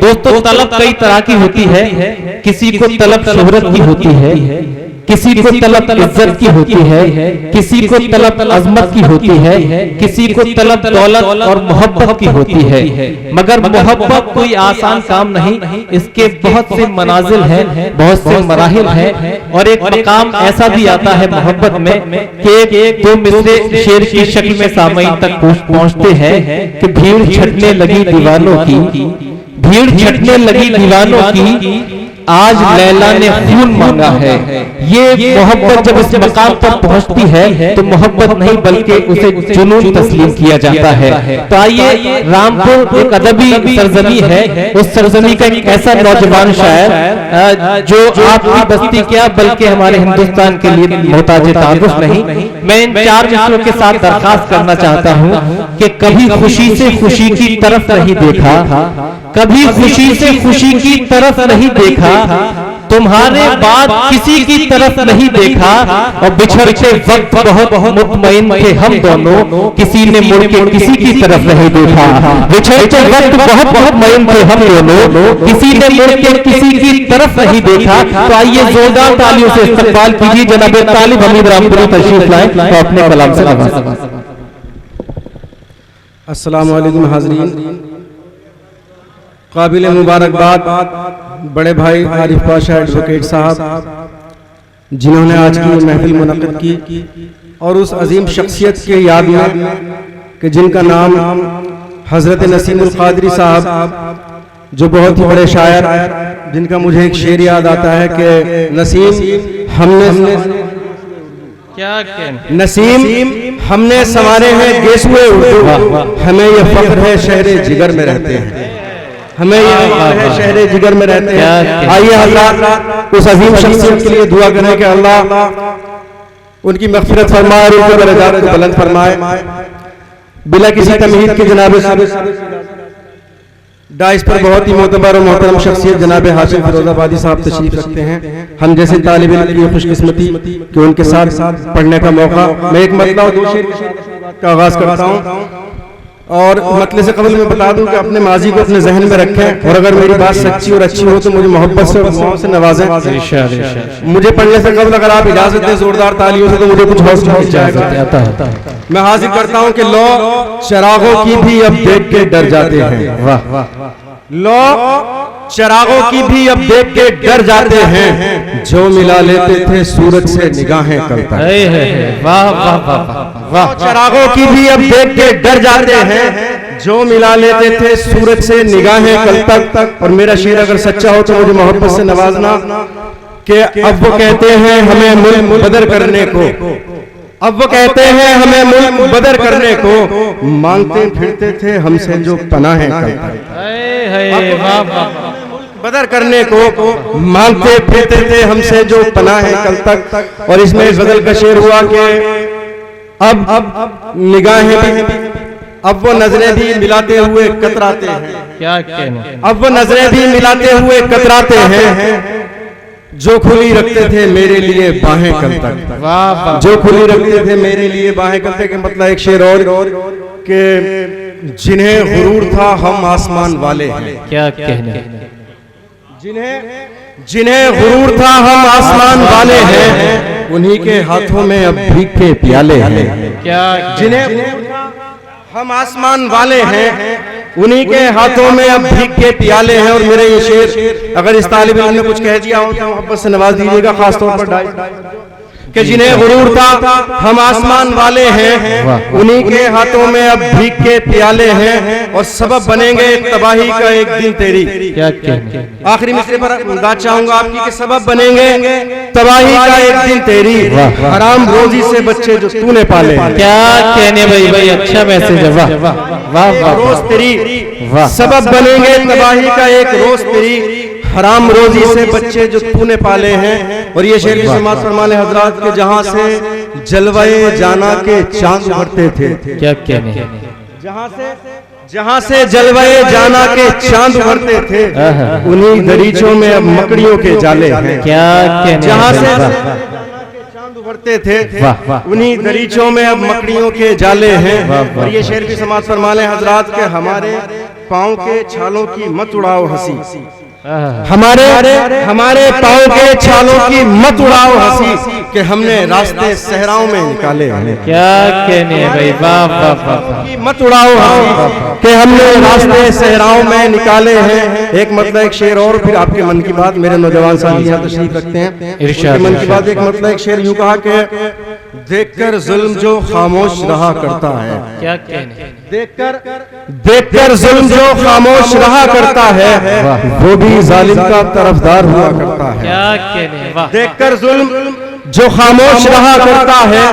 दोस्तों तलब कई तरह की होती है। किसी को तलब शोहरत की होती है, किसी को तलब इज्जत की होती है, किसी को तलब अजमत की होती है, किसी को तलब दौलत और मोहब्बत की होती है। मगर मोहब्बत कोई आसान काम नहीं, इसके बहुत से मनाजिल हैं, बहुत से मराहिल हैं। और एक मकाम ऐसा भी आता है मोहब्बत में कि दो मिसरे शेर की शक्ल में सामईन तक पहुंचते हैं कि भीड़ छटने लगी दीवानों की, भीड़ छटने लगी दीवानों की, आज लैला ने खून मांगा है। ये मोहब्बत जब इस मकाम पर पहुंचती है तो मोहब्बत नहीं बल्कि उसे जुनून तस्लीम किया जाता है। तो आइए, रामपुर एक अदबी सरजमी है, उस सरजमी का एक ऐसा नौजवान शायर जो आपकी बस्ती क्या बल्कि हमारे हिंदुस्तान के लिए मोहताज तारुफ नहीं। मैं इन चार मित्रों के साथ दरखास्त करना चाहता हूँ कि कभी खुशी से खुशी की तरफ नहीं देखा, कभी खुशी से खुशी की तरफ नहीं देखा, तुम्हारे बाद किसी की तरफ नहीं देखा, और बिछड़ते वक्त बहुत मुतमईन थे हम दोनों, किसी ने मुड़ के किसी की तरफ नहीं देखा। बिछड़ते वक्त बहुत मुतमईन थे हम दोनों, किसी ने मुड़ के किसी की तरफ नहीं देखा। तो आइए जोरदार तालियों से इस्तकबाल कीजिए जनाब तालिब हमीद रामपुरी तशरीफ लाए तो अपने कलाम से नवाजें। अस्सलाम वालेकुम हाज़रीन, काबिल मुबारकबाद बड़े भाई आरिफ पाशा एडवोकेट साहब, जिन्होंने आज की महफिल मुनक़्क़िद की, और उस अजीम शख्सियत के याद में कि जिनका नाम हज़रत नसीमुल क़ादरी साहब, जो बहुत ही बड़े शायर, जिनका मुझे एक शेर याद आता है कि नसीम हमने क्या नसीम हमने संवारे हैं गेसुए उर्दू, हमें ये फख्र है शहरे जिगर में रहते हैं, हमें ये फख्र है शहरे जिगर में रहते हैं। आइए अल्लाह उस अजीम शख्सियत के लिए दुआ करें कि अल्लाह उनकी मग़फ़िरत फरमाए और उनके दर्जात को बुलंद फरमाए। बिला किसी तमहीद के जनाब डाइस पर बहुत ही मोतबर और मोहतरम शख्सियत जनाब हाशिम फिरोजाबादी साहब तशरीफ रखते हैं। हम जैसे तालिब इल्म की खुशकिस्मती कि उनके साथ पढ़ने का मौका। मैं एक मतला और दो शेर का आगाज करता हूँ, और मतले से कबल मैं बता दूं कि अपने माजी को अपने जहन में रखें, और अगर मेरी बात सच्ची और अच्छी हो तो मुझे मोहब्बत से और दुआओं से नवाजें। मुझे पढ़ने से कबल अगर आप इजाजत दें जोरदार तालियों से तो मुझे कुछ हौसला मिल जाएगा। मैं हाजिर करता हूं कि लो चरागों की भी अब देख के डर जाते हैं, लो चरागों की भी अब देख के डर जाते हैं, जो मिला लेते थे सूरज से निगाहें कल तक। वाह वाह वाह वाह। चरागों की भी अब देख के डर जाते हैं, जो मिला लेते थे सूरज से निगाहें कल तक। और मेरा शेर अगर सच्चा हो तो मुझे मोहब्बत से नवाजना कि अब वो कहते हैं हमें मुल्क बदर करने को, अब वो कहते हैं हमें मुल्क बदर करने को, मांगते फिरते थे हमसे जो पनाहें कल तक। बदर करने को मांगते फिरते थे हमसे जो पनाहें कल तक। और इसमें गजल का शेर हुआ कि अब निगाहें भी, अब वो नजरें भी मिलाते हुए कतराते हैं, क्या कहना, अब वो नजरें भी मिलाते हुए कतराते हैं, जो खुली रखते थे मेरे लिए बाहें कल तक। वाह, जो खुली रखते थे मेरे लिए बाहें कल तक। मतलब एक शेर और कि जिन्हें गुरूर था हम आसमान वाले हैं, क्या कहना, जिन्हें गुरूर था हम आसमान वाले हैं, उन्हीं के हाथों में अब भीख के प्याले हैं। क्या जिन्हें हम आसमान वाले हैं, उन्हीं के हाथों में अब भीख के प्याले हैं। और मेरे ये शेर अगर इस तालिब इल्म ने कुछ कह दिया हो तो मोहब्बत से नवाज दीजिएगा, खासतौर पर कि जिन्हें गुरूर था हम आसमान वाले हैं, उन्हीं के हाथों में अब भीख के प्याले हैं, और सबब बनेंगे तबाही का एक दिन तेरी। क्या कहना, आखिरी मिसरे पर दाद चाहूंगा आपकी कि सबब बनेंगे तबाही का एक दिन तेरी, हराम रोजी से बच्चे जो तूने पाले। क्या कहने भाई भाई, अच्छा मैसेज है। वाह वाह वाह, रोज तेरी सबब बनेंगे तबाही का एक रोज तेरी, हराम रोजी से बच्चे जो तूने पाले हैं। और ये शेर की समात फरमाने हजरात के जहां से जलवाए जाना के चांद उभरते थे, क्या कहने, जहां से जलवाए जाना के चांद उभरते थे, उन्हीं दरीचों में अब मकड़ियों के जाले हैं। क्या कहने, जहां से चांद उभरते थे, उन्हीं दरीचों में अब मकड़ियों के जाले हैं। और ये शेर की समात फरमाने हजरात के हमारे पाँव के छालों की मत उड़ाओ हंसी, हमारे पाँव के छालों की मत उड़ाओ हंसी, कि हमने रास्ते सहराओं में निकाले हैं। क्या कहने हैं भाई, वाह वाह वाह। मत उड़ाओ हंसी कि हमने रास्ते सहराओं में निकाले हैं। एक मतलब एक शेर और फिर आपके मन की बात। मेरे नौजवान साथी यहाँ तशरीफ रखते हैं, इरशाद मन की बात। एक मतलब एक शेर यूं कहा कि देखकर जुल्म जो खामोश रहा करता है, क्या कहने, देखकर जुल्म जो खामोश रहा करता है, वो भी जालिम का तरफदार हुआ करता है। क्या कहने, वाह। देखकर जुल्म जो खामोश रहा करता है,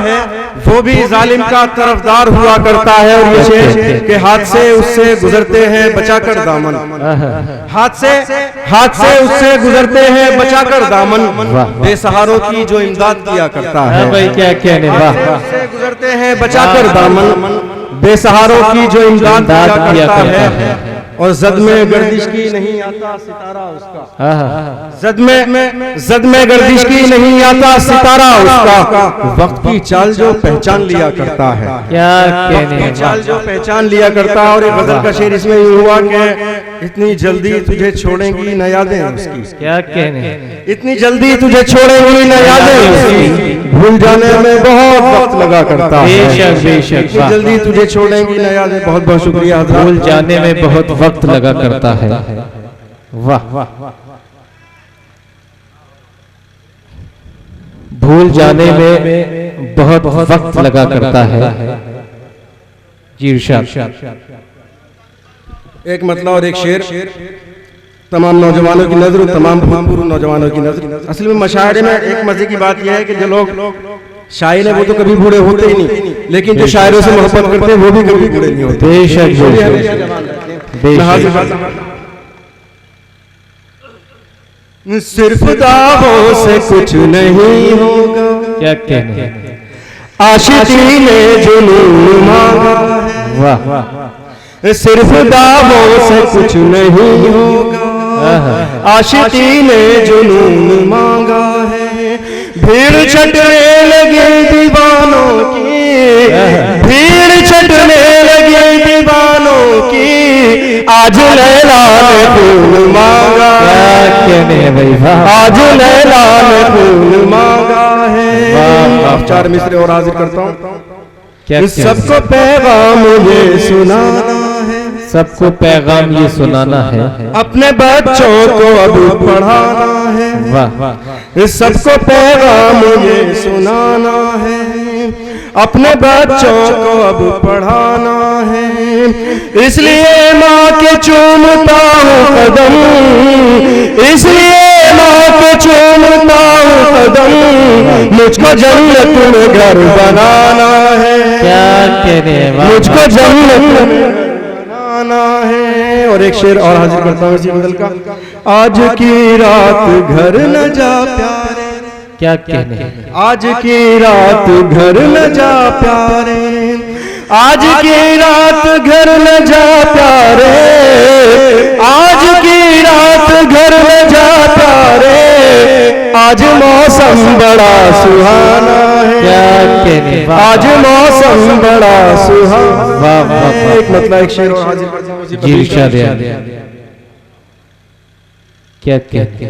वो भी जालिम का तरफदार हुआ करता है। और ये शेर के हाथ से उससे गुजरते हैं बचाकर दामन, हाथ से उससे गुजरते हैं बचाकर दामन, बेसहारों की जो इमदाद किया करता है। भाई क्या कहने, वाह। उससे गुजरते हैं बचाकर दामन, बेसहारों की जो इमदाद किया करता है। और जद में गर्दिश की नहीं आता सितारा उसका, जद में गर्दिश की नहीं आता सितारा उसका, वक्त की चाल जो पहचान लिया करता है। क्या कहने, चाल जो पहचान लिया करता है। और एक गजल का शेर इसमें यूं हुआ कि इतनी जल्दी तुझे छोड़ेंगी न यादें उसकी, क्या कहने, इतनी जल्दी तुझे छोड़ेंगी न यादें उसकी, भूल जाने में बहुत वक्त लगा करता है। बेशक बेशक, इतनी जल्दी तुझे छोड़ेंगी न यादें। बहुत बहुत शुक्रिया। भूल जाने में बहुत वक्त लगा करता है। वाह, भूल जाने में बहुत वक्त लगा करता है। जी इरशाद। एक मतलब और एक शेर तमाम नौजवानों की नजर, तमाम भूतपूर्व नौजवानों की नजर। असल में मशायरे में एक मजे की बात यह है कि जो लोग शायर है वो तो कभी बूढ़े होते ही नहीं, लेकिन जो शायरों से मोहब्बत करते हैं वो भी कभी बूढ़े नहीं होते। सिर्फ दावों से कुछ नहीं होगा, क्या कहने, आशिकी ने जुनून मांगा है। वाह, सिर्फ दावों से कुछ नहीं होगा, आशिकी ने जुनून मांगा है। भीड़ छटने लगे दीवानों की, भीड़ छटने लगे दीवानों की, आज लैला ने खून मांगा है। भाई वाह, आज लैला ने खून मांगा है। चार मिसरे और हाजिर करता हूँ। सबको पैगाम ये सुनाना है, सबको पैगाम ये सुनाना है, अपने बच्चों को अब पढ़ाना है। वाह, सबको पैगाम ये सुनाना है, अपने बच्चों को अब पढ़ाना है। इसलिए माँ के चूमता हूँ कदम, इसलिए माँ के चूमता हूँ कदम, मुझको जन्नत में घर बनाना है। क्या कहने, मुझको जन्नत में बनाना है। और एक शेर और हाजिर करता हूँ इसी बदल का। आज की रात घर न जा प्यारे, क्या कहने, आज की रात घर न जा प्यारे, आज की रात घर न जा प्यारे, आज की रात घर न जा प्यारे, आज मौसम बड़ा सुहाना है। क्या कहने, आज मौसम बड़ा सुहाना। वाह वाह, एक मतलब एक शेर और हाजिर करता हूँ। जी इरशाद। क्या कहने,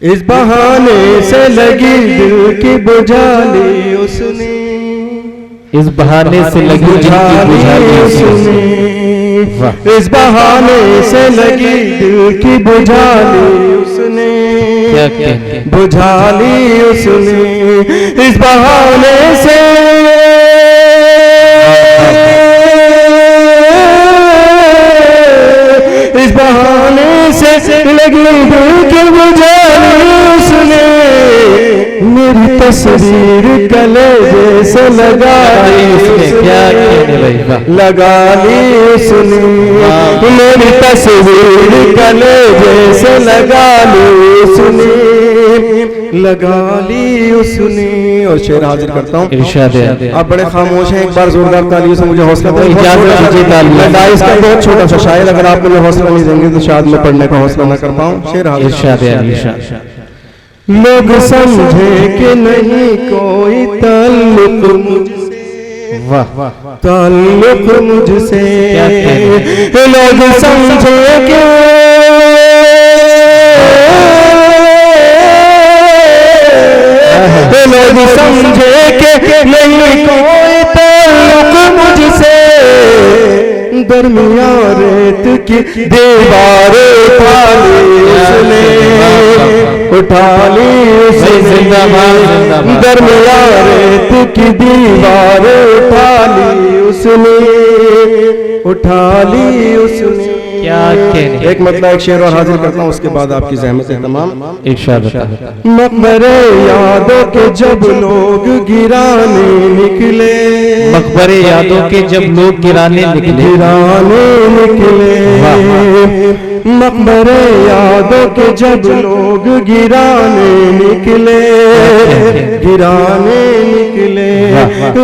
इस बहाने से लगी दिल की बुझाली उसने, इस बहाने से लगी दिल की बुझाली उसने, इस बहाने से लगी दिल की बुझाली उसने, क्या कहने, बुझाली उसने। इस बहाने से इस बहाने से लगी दिल की बुझाली उसने, मेरी तस्वीर कलेजे से लगा ली उसने। क्या कहने भाई वाह, लगा ली उसने, मेरी तस्वीर कलेजे से लगा ली उसने, लगा ली उसने। और शेर हाजिर करता हूँ। इरशाद। आप बड़े खामोश हैं, एक बार जोरदार तालियों से मुझे हौसला दें। इजाजत दीजिए तालियों। मैं दाइस का बहुत छोटा सा शायर, अगर आप मुझे हौसला नहीं देंगे तो शायद मैं पढ़ने का हौसला न कर पाऊँ। शेर हाजिर। इरशाद। लोग समझे कि नहीं कोई ताल्लुक मुझसे, वाह वाह, ताल्लुक मुझसे लोग समझे के लोग समझे के नहीं कोई ताल्लुक मुझसे, दरमिया रेत की दीवार उठा ली उसने, उठा ली उसने, दरमिया रेत की दीवार उठा ली उसने, उठा ली उसने। क्या कहने। एक मतलब एक शेर और हाजिर करता हूँ, उसके बाद आपकी ज़हमत है तमाम। एक शेर बता। मकबरे यादों के जब लोग गिराने निकले, मकबरे यादों के जब लोग गिराने निकले, गिराने निकले, मकबरे यादों के जब लोग गिराने निकले, गिराने निकले,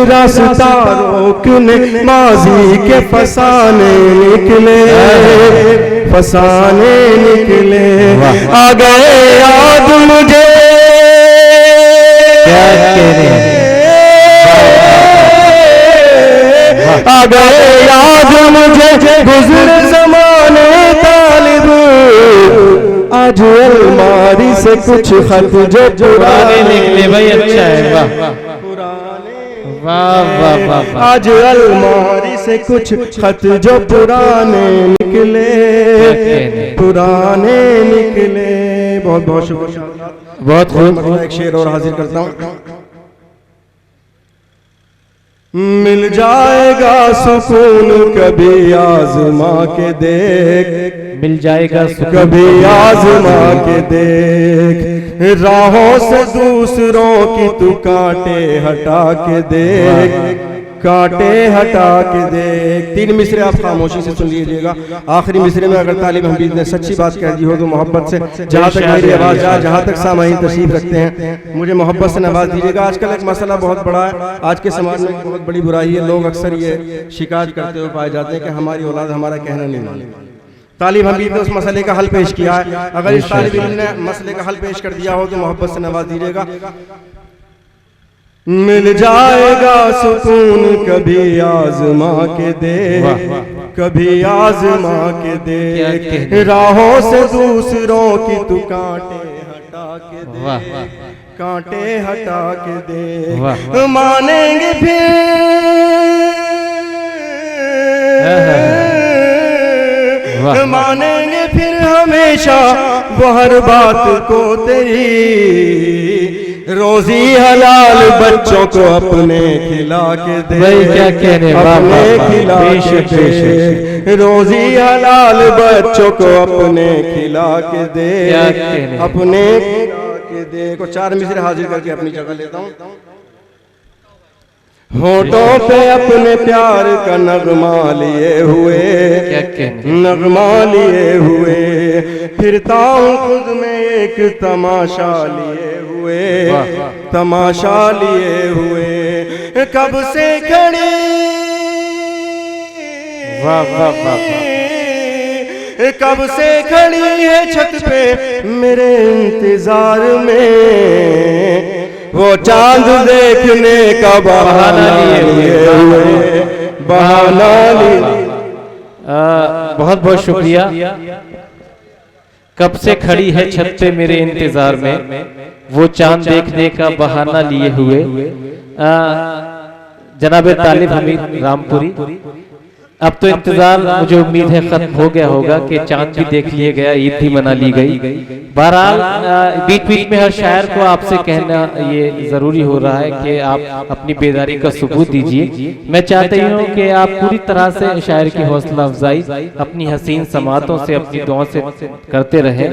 रास्ता रोकने माजी के फसाने निकले, फसाने निकले, आ गए याद मुझे, क्या कह रहे हैं, आ गए याद मुझे गुज़रे ज़माने तालिब, आज अलमारी से कुछ खत जो पुराने निकले भाई, अच्छा है, वाह वाह वाह वाह, आज अलमारी से कुछ खत जो पुराने निकले, पुराने निकले। बहुत बहुत शुक्रिया, बहुत खूब। एक शेर और हाजिर करता हूँ। मिल जाएगा सुकून कभी आज़मा के देख, मिल जाएगा सुकून कभी आज़मा के देख, राहों से दूसरों की तू कांटे हटा के देख, कांटे हटा के देख। 3 मिसरे आप खामोशी से सुन लीजिएगा। आखिरी मिसरे में अगर तालिब हमीद ने सच्ची बात कह दी हो तो मोहब्बत से, जहाँ तक मेरी आवाज़ जाए, जहाँ तक सामाईन तशरीफ रखते हैं, मुझे मोहब्बत से नवाज दीजिएगा। आजकल एक मसला बहुत बड़ा है, आज के समाज में बहुत बड़ी बुराई है। लोग अक्सर ये शिकायत करते हुए पाए जाते हैं कि हमारी औलाद हमारा कहना नहीं माने। तालिब हमीद ने उस मसले का हल पेश किया है। अगर इस तालिब इल्म ने मसले का हल पेश कर दिया हो तो मोहब्बत से नवाज दीजिएगा। मिल जाएगा सुकून कभी आज़मा के देख, कभी आज़मा के देख, राहों से दूसरों की तू कांटे हटा के देख, कांटे हटा के देख, मानेंगे फिर मानेंगे फिर हमेशा वो हर बात को तेरी, रोजी हलाल बच्चों को अपने खिला के दे, क्या कहने, अपने खिला के दे, रोजी हलाल बच्चों को अपने खिला के दे, अपने खिला के दे। को 4 मिसरे हाजिर करके अपनी जगह लेता हूँ। होठों पे अपने प्यार का नगमा लिए हुए, नगमा लिए हुए, फिरता हूँ खुद में एक तमाशा लिए हुए, तमाशा लिए हुए, कब से खड़ी, कब से खड़ी है छत पे मेरे इंतजार में, वो चांद देखने का बहाना लिए हुए, बहाना लिए। बहुत बहुत शुक्रिया। कब से खड़ी है छत पे मेरे इंतजार में, वो चांद देखने का बहाना लिए हुए। जनाब तालिब हमीद रामपुरी, अब तो इंतजार मुझे उम्मीद है खत्म हो गया होगा कि चांद भी देख लिया गया, ईद भी मना ली गई। बहरहाल बीच बीच में हर शायर को आपसे कहना ये जरूरी हो रहा है कि आप अपनी बेदारी का सबूत दीजिए। मैं चाहती हूँ कि आप पूरी तरह से शायर की हौसला अफजाई अपनी हसीन समातों से, अपनी दुआओं से करते रहें।